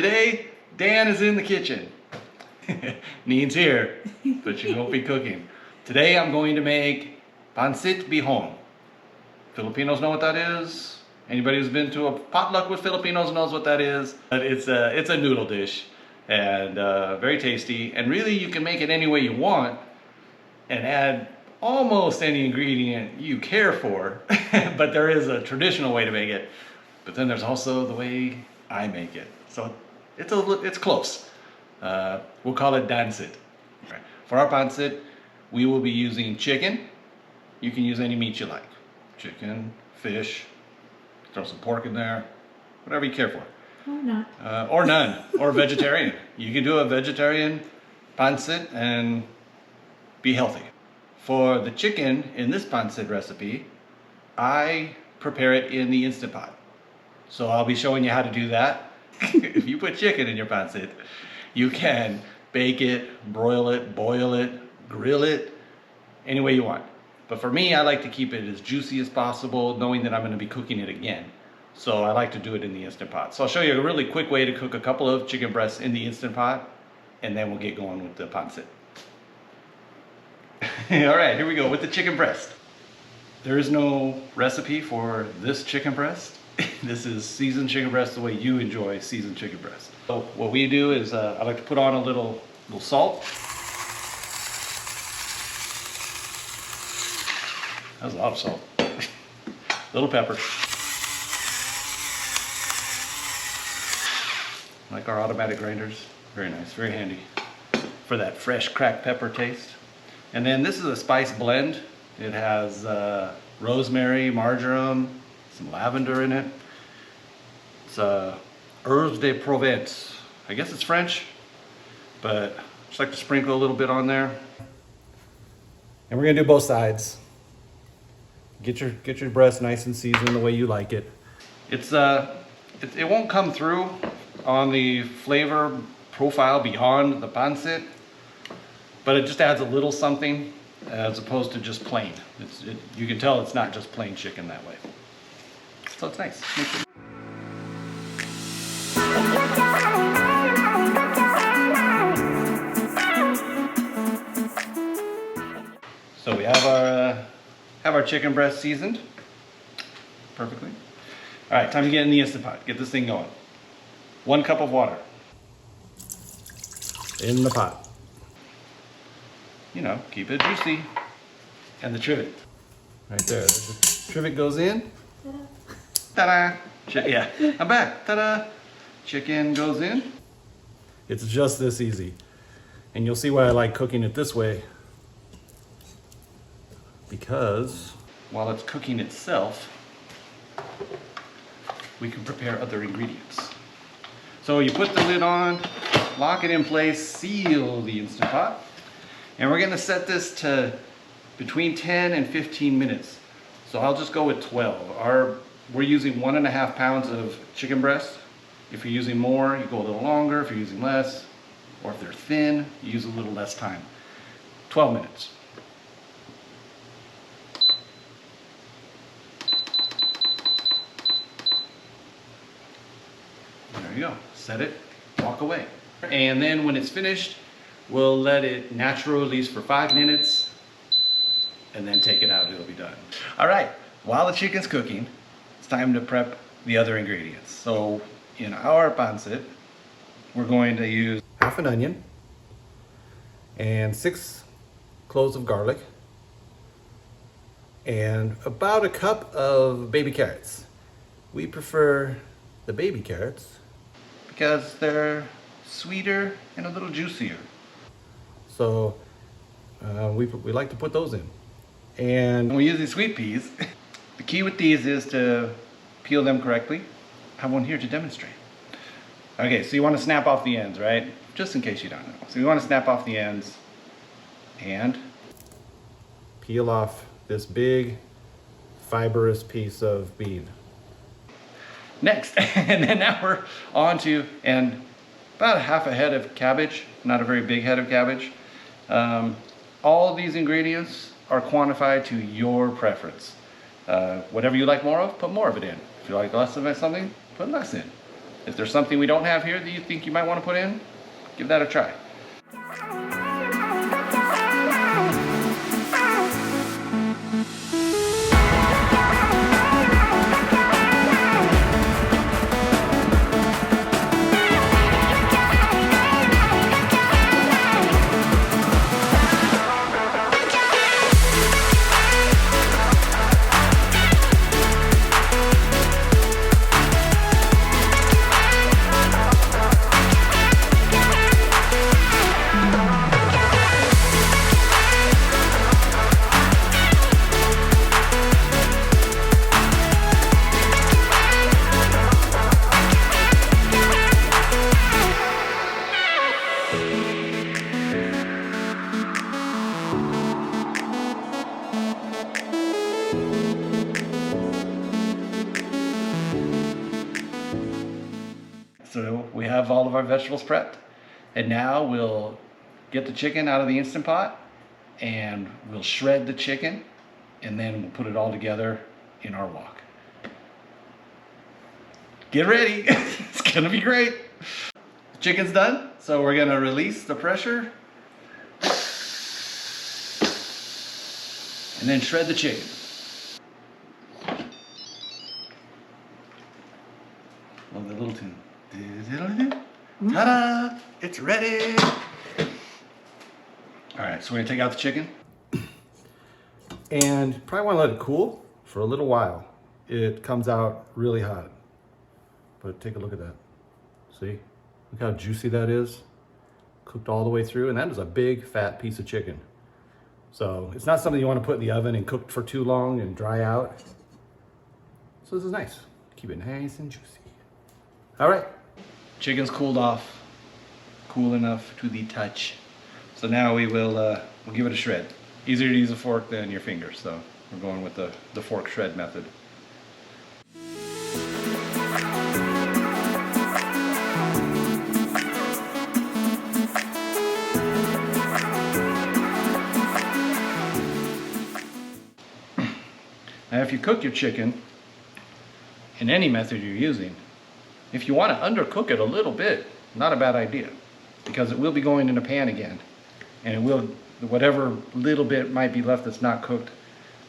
Today, Dan is in the kitchen. Neen's here, but she won't be cooking. Today I'm going to make Pancit Bihon. Filipinos know what that is. Anybody who's been to a potluck with Filipinos knows what that is. But it's a noodle dish and very tasty. And really you can make it any way you want and add almost any ingredient you care for. But there is a traditional way to make it. But then there's also the way I make it. So it's close. We'll call it Pancit. For our Pancit, we will be using chicken. You can use any meat you like. Chicken, fish, throw some pork in there, whatever you care for. Or not. Or none, or vegetarian. You can do a vegetarian Pancit and be healthy. For the chicken in this Pancit recipe, I prepare it in the Instant Pot. So I'll be showing you how to do that. If you put chicken in your Pancit, you can bake it, broil it, boil it, grill it, any way you want. But for me, I like to keep it as juicy as possible, knowing that I'm going to be cooking it again. So I like to do it in the Instant Pot. So I'll show you a really quick way to cook a couple of chicken breasts in the Instant Pot, and then we'll get going with the Pancit. All right, here we go with the chicken breast. There is no recipe for this chicken breast. This is seasoned chicken breast the way you enjoy seasoned chicken breast. So what we do is I like to put on a little salt. That's a lot of salt. Little pepper. Like our automatic grinders. Very nice, very handy for that fresh cracked pepper taste. And then this is a spice blend. It has rosemary, marjoram, some lavender in it. It's herbes de Provence. I guess it's French, but I just like to sprinkle a little bit on there. And we're gonna do both sides. Get your breast nice and seasoned the way you like it. It won't come through on the flavor profile beyond the Pancit, but it just adds a little something as opposed to just plain. You can tell it's not just plain chicken that way. So it's nice. So we have our chicken breast seasoned perfectly. All right, time to get in the Instant Pot. Get this thing going. 1 cup of water in the pot. You know, keep it juicy. And the trivet. Right there. The trivet goes in. Ta-da! Yeah, I'm back. Ta-da! Chicken goes in. It's just this easy. And you'll see why I like cooking it this way. Because while it's cooking itself, we can prepare other ingredients. So you put the lid on, lock it in place, seal the Instant Pot, and we're gonna set this to between 10 and 15 minutes. So I'll just go with 12. We're using 1.5 pounds of chicken breast. If you're using more, you go a little longer. If you're using less, or if they're thin, you use a little less time. 12 minutes. There you go. Set it, walk away. And then when it's finished, we'll let it natural release for 5 minutes and then take it out. It'll be done. All right, while the chicken's cooking, it's time to prep the other ingredients. So in our Pancit, we're going to use half an onion and 6 cloves of garlic and about a cup of baby carrots. We prefer the baby carrots because they're sweeter and a little juicier. So we like to put those in. And when we're using sweet peas, the key with these is to peel them correctly. I have one here to demonstrate. Okay, so you want to snap off the ends, right? Just in case you don't know. So you want to snap off the ends and peel off this big fibrous piece of bean. Next, and then now we're on to, and about half a head of cabbage, not a very big head of cabbage. All of these ingredients are quantified to your preference. Whatever you like more of, put more of it in. If you like less of something, put less in. If there's something we don't have here that you think you might want to put in, give that a try. So we have all of our vegetables prepped, and now we'll get the chicken out of the Instant Pot and we'll shred the chicken, and then we'll put it all together in our wok. Get ready, it's gonna be great. The chicken's done, so we're gonna release the pressure and then shred the chicken. Love the little tune. Ta-da! It's ready! Alright, so we're gonna take out the chicken. And probably wanna let it cool for a little while. It comes out really hot. But take a look at that. See? Look how juicy that is. Cooked all the way through, and that is a big fat piece of chicken. So it's not something you want to put in the oven and cook for too long and dry out. So this is nice. Keep it nice and juicy. All right, chicken's cooled off, cool enough to the touch. So now we will we'll give it a shred. Easier to use a fork than your fingers, so we're going with the fork shred method. Now if you cook your chicken in any method you're using, if you want to undercook it a little bit, not a bad idea, because it will be going in a pan again, and it will, whatever little bit might be left that's not cooked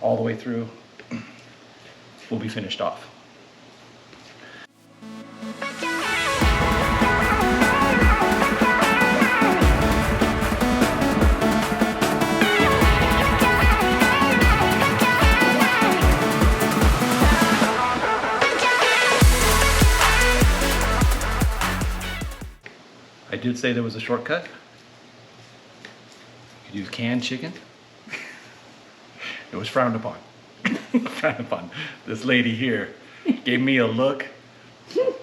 all the way through will be finished off. I did say there was a shortcut. You could use canned chicken. It was frowned upon. Frowned upon. This lady here gave me a look.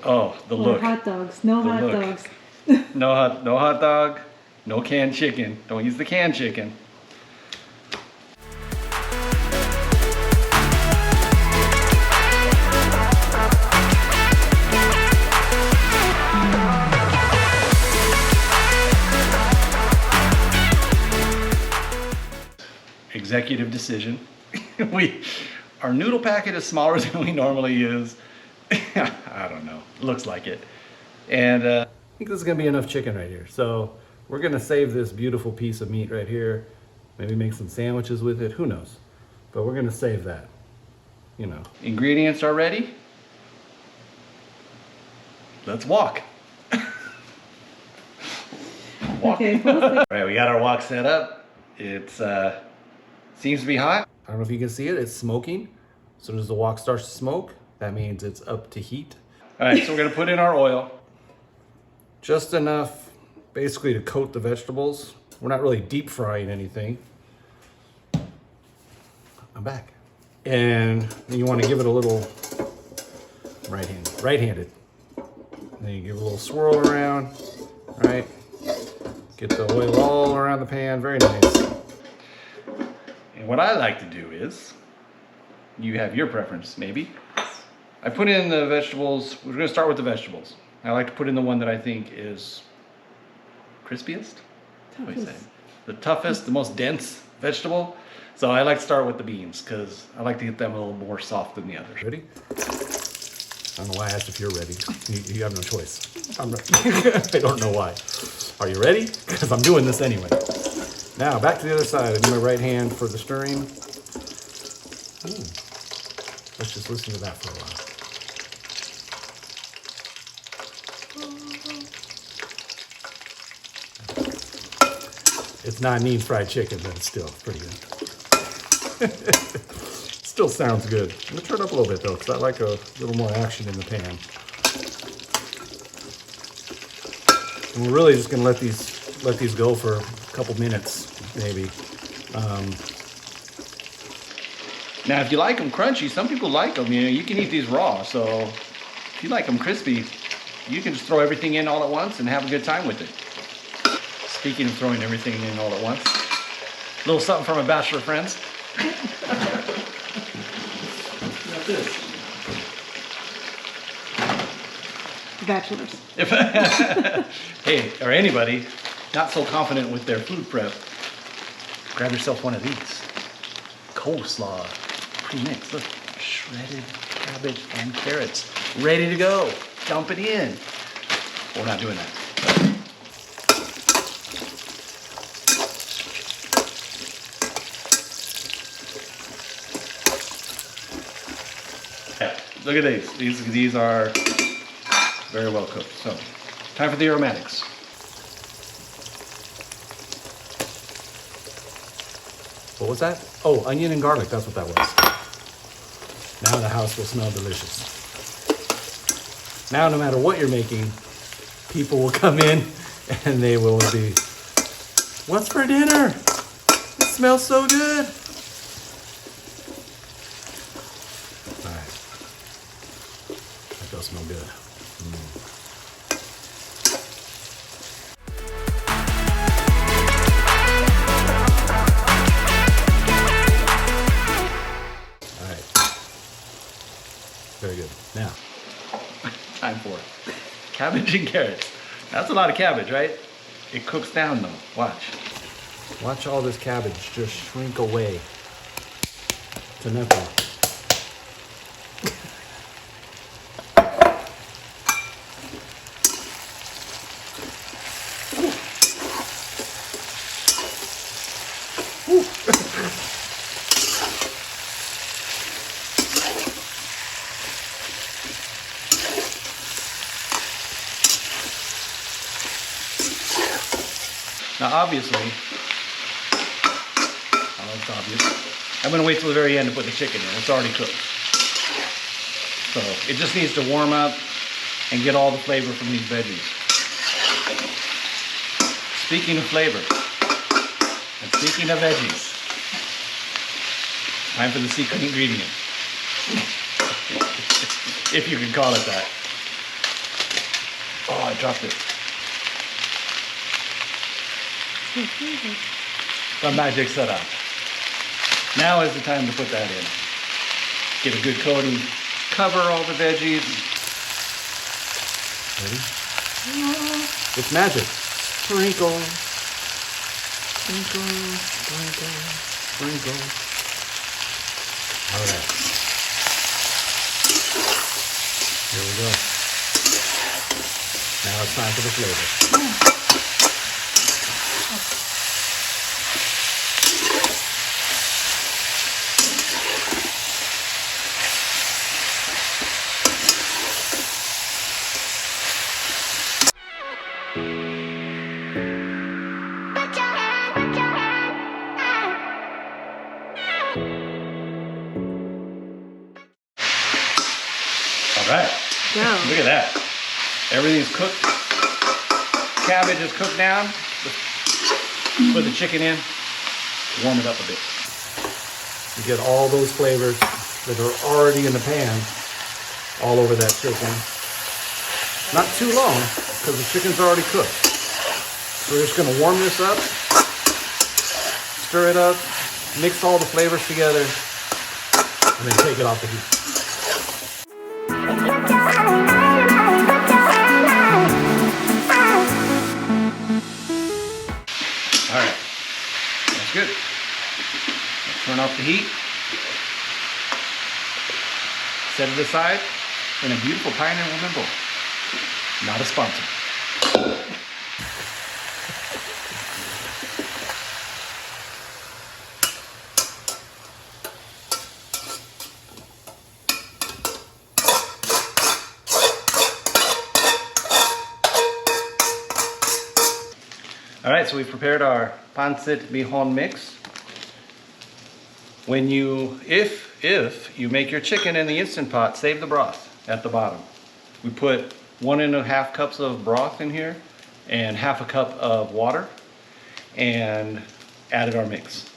Oh, the look. Hot dogs. No hot dogs. No hot dog. No canned chicken. Don't use the canned chicken. Executive decision. Our noodle packet is smaller than we normally use. I don't know, looks like it. And I think this is gonna be enough chicken right here. So we're gonna save this beautiful piece of meat right here. Maybe make some sandwiches with it, who knows? But we're gonna save that, you know. Ingredients are ready. Let's walk. Walk. Okay. All right, we got our wok set up. It's seems to be hot. I don't know if you can see it, it's smoking. As soon as the wok starts to smoke, that means it's up to heat. All right, so we're gonna put in our oil. Just enough, basically, to coat the vegetables. We're not really deep frying anything. I'm back. And you wanna give it a little right-handed. Then you give it a little swirl around, right? Get the oil all around the pan, very nice. And what I like to do is, you have your preference maybe. I put in the vegetables, we're gonna start with the vegetables. I like to put in the one that I think is crispiest. What do you say? The toughest, the most dense vegetable. So I like to start with the beans because I like to get them a little more soft than the others. Ready? I don't know why I asked if you're ready. You have no choice. I'm ready. I don't know why. Are you ready? Because I'm doing this anyway. Now, back to the other side. I do my right hand for the stirring. Ooh. Let's just listen to that for a while. It's not Neen fried chicken, but it's still pretty good. Still sounds good. I'm gonna turn it up a little bit though, because I like a little more action in the pan. And we're really just gonna let these go for a couple minutes, maybe. Now, if you like them crunchy, some people like them. You know, you can eat these raw. So if you like them crispy, you can just throw everything in all at once and have a good time with it. Speaking of throwing everything in all at once, a little something from my bachelor friends. Got this. Bachelors. Hey, or anybody not so confident with their food prep, grab yourself one of these. Coleslaw, pre-mixed. Look, shredded cabbage and carrots, ready to go. Dump it in. We're not doing that. Yeah, look at these. These are very well cooked. So, time for the aromatics. What was that? Oh, onion and garlic, that's what that was. Now the house will smell delicious. Now, no matter what you're making, people will come in and they will be, what's for dinner? It smells so good. All right. That does smell good. Very good. Now, time for cabbage and carrots. That's a lot of cabbage, right? It cooks down though. Watch. Watch all this cabbage just shrink away to nothing. Now, obviously, it's obvious. I'm gonna wait till the very end to put the chicken in. It's already cooked. So it just needs to warm up and get all the flavor from these veggies. Speaking of flavor, and speaking of veggies, time for the secret ingredient. If you can call it that. Oh, I dropped it. The magic setup. Now is the time to put that in. Get a good coating. Cover all the veggies. Ready? It's magic. Sprinkle. Sprinkle. Sprinkle. Sprinkle. All right. Here we go. Now it's time for the flavor. Right. Yeah. Look at that. Everything's cooked. Cabbage is cooked down. Put the chicken in. Warm it up a bit. You get all those flavors that are already in the pan all over that chicken. Not too long because the chicken's already cooked. So we're just going to warm this up. Stir it up. Mix all the flavors together. And then take it off the heat. Alright, that's good. Let's turn off the heat. Set it aside. in a beautiful Pioneer Woman bowl. Not a sponsor. All right, so we've prepared our Pancit Bihon mix. When you, if you make your chicken in the Instant Pot, save the broth at the bottom. We put 1.5 cups of broth in here and 1/2 cup of water and added our mix.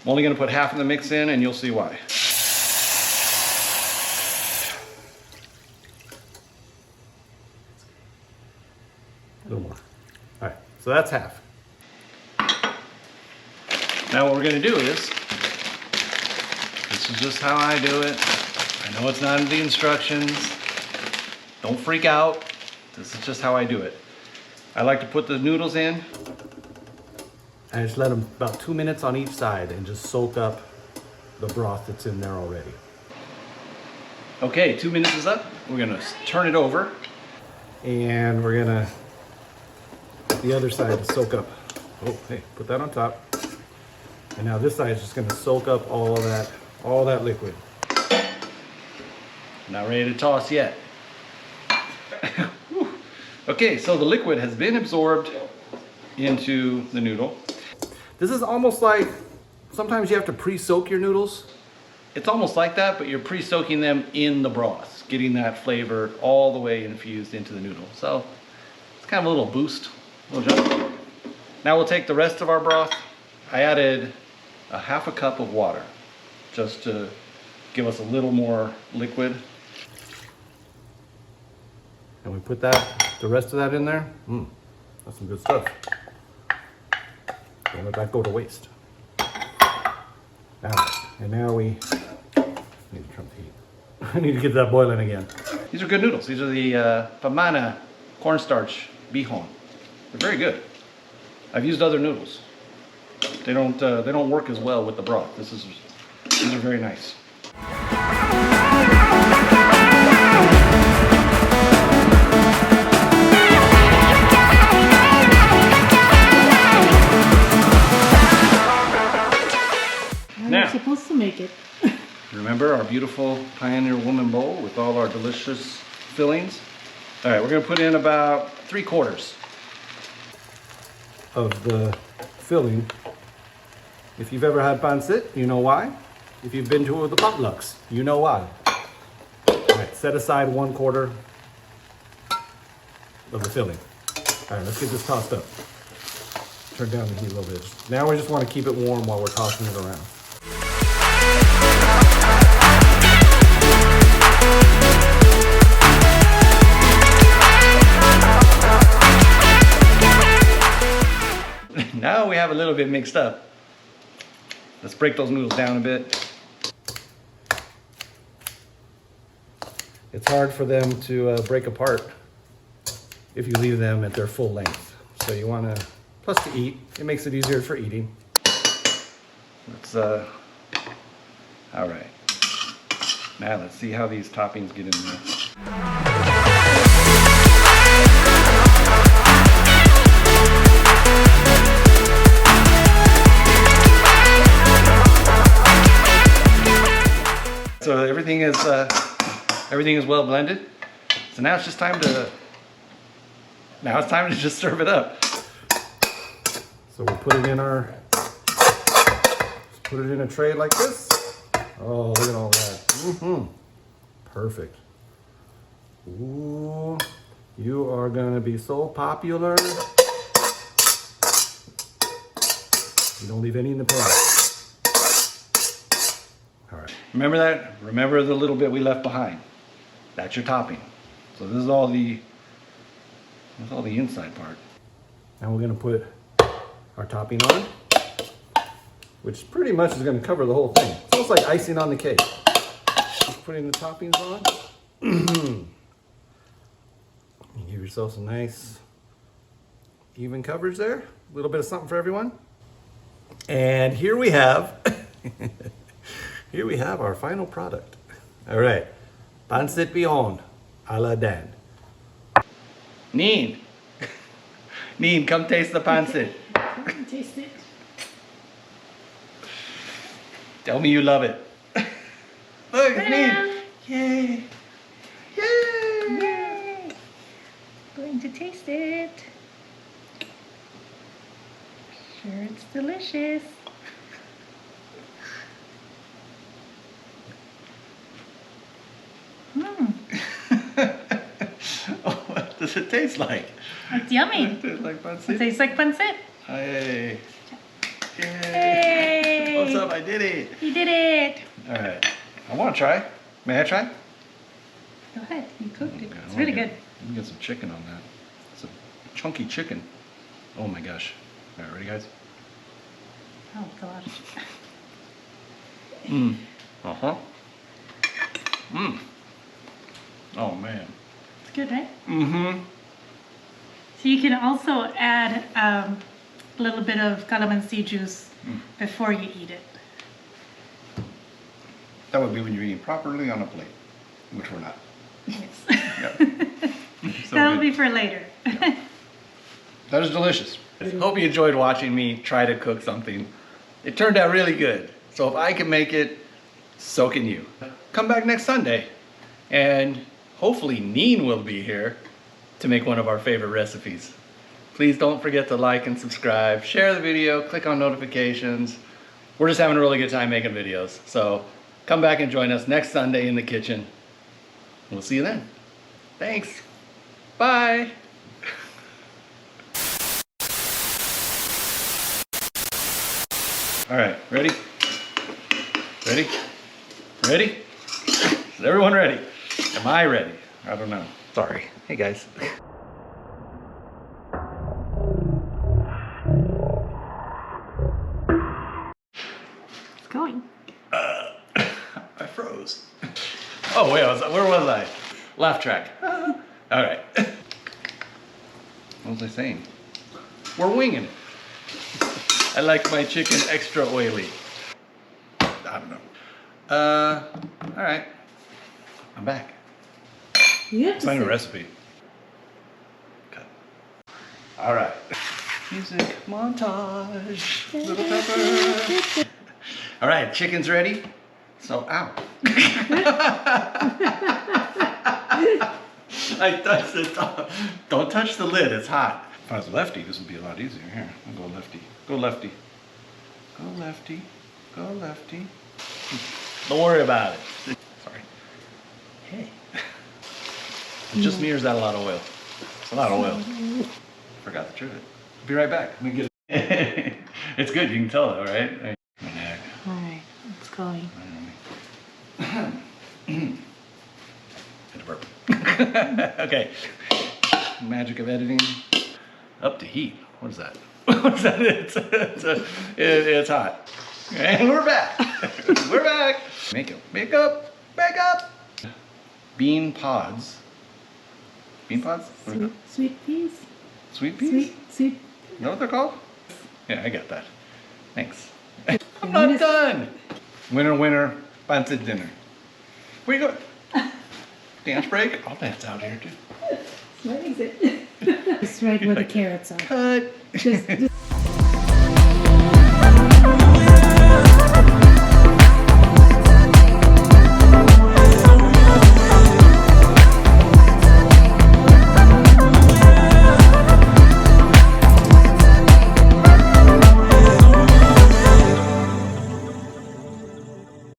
I'm only gonna put half of the mix in and you'll see why. A little more. All right, so that's half. Now what we're gonna do is, this is just how I do it. I know it's not in the instructions. Don't freak out. This is just how I do it. I like to put the noodles in. I just let them about 2 minutes on each side and just soak up the broth that's in there already. Okay, 2 minutes is up. We're gonna turn it over. And we're gonna, the other side to soak up. Oh, hey, put that on top. And now this side is just gonna soak up all that liquid. Not ready to toss yet. Okay, so the liquid has been absorbed into the noodle. This is almost like, sometimes you have to pre-soak your noodles. It's almost like that, but you're pre-soaking them in the broth, getting that flavor all the way infused into the noodle. So it's kind of a little boost, a little jump. Now we'll take the rest of our broth. I added 1/2 cup of water just to give us a little more liquid. And we put the rest of that in there. That's some good stuff. Don't let that go to waste. Now we need to turn the heat. I need to get that boiling again. These are good noodles. These are the Filipina cornstarch Bihon. They're very good. I've used other noodles. They don't work as well with the broth. These are very nice. Now, you're supposed to make it. Remember our beautiful Pioneer Woman bowl with all our delicious fillings? All right, we're gonna put in about 3/4 of the filling. If you've ever had pancit, you know why. If you've been to the potlucks, you know why. All right, set aside 1/4 of the filling. All right, let's get this tossed up. Turn down the heat a little bit. Now we just want to keep it warm while we're tossing it around. Now we have a little bit mixed up. Let's break those noodles down a bit. It's hard for them to break apart if you leave them at their full length. So you want to, plus to eat, it makes it easier for eating. Let's, all right. Now let's see how these toppings get in there. So everything is well blended. So now it's just time to just serve it up. So we'll put it in put it in a tray like this. Oh, look at all that. Perfect. Ooh, you are gonna be so popular. You don't leave any in the pan. All right. Remember that? Remember the little bit we left behind. That's your topping. So this is all the inside part. Now we're gonna put our topping on, which pretty much is gonna cover the whole thing. It's almost like icing on the cake. Just putting the toppings on. You give yourself some nice even coverage there. A little bit of something for everyone. And here we have here we have our final product. All right, Pancit Bihon a la Dan. Neen. Neen, come taste the pancit. Taste it. Tell me you love it. Look, it's Neen. Yay. Yay. Yay. Going to taste it. Sure, it's delicious. Oh, what does it taste like? It's yummy. It tastes like pancit. It tastes like pancit. Hey. Yay. Hey. What's up? I did it. You did it. All right. I want to try. May I try? Go ahead. You cooked it. Okay, It's really good. Let me get some chicken on that. It's a chunky chicken. Oh my gosh. All right, ready, guys? Oh gosh. Mmm. Uh-huh. Mmm. Oh man. It's good, right? Mm-hmm. So you can also add a little bit of calamansi juice before you eat it. That would be when you're eating properly on a plate, which we're not. Yes. Yep. So That'll good. be for later. That is delicious. Hope you enjoyed watching me try to cook something. It turned out really good. So if I can make it, so can you. Come back next Sunday and hopefully Neen will be here to make one of our favorite recipes. Please don't forget to like and subscribe, share the video, click on notifications. We're just having a really good time making videos. So come back and join us next Sunday in the kitchen. We'll see you then. Thanks. Bye. All right, ready? Ready? Ready? Is everyone ready? Am I ready? I don't know. Sorry. Hey guys. It's going. I froze. Oh wait, where was I? Laugh track. All right. What was I saying? We're winging it. I like my chicken extra oily. I don't know. All right. I'm back. You have to Find a say- recipe. Cut. All right. Music montage. Little pepper. All right, chicken's ready. So, ow. I touched the top. Don't touch the lid, it's hot. If I was lefty, this would be a lot easier. Here, I'll go lefty. Go lefty. Go lefty. Go lefty. Don't worry about it. Sorry. Hey. It just mirrors out a lot of oil. It's a lot of oil. Forgot to trim it. Be right back. Let me get it. It's good, you can tell though, right? My neck. Alright, it's going. Had to burp. Okay. Magic of editing. Up to heat. What is that? What is that? It's hot. And we're back. We're back. Make up. Bean pods. Bean pods? What are they called? Sweet peas. Sweet peas? Sweet. You know what they're called? Yeah, I got that. Thanks. I'm not done. Winner, winner, pancit dinner. Where you going? Dance break? I'll dance out here too. What is it? It's right where the carrots are. Cut. Just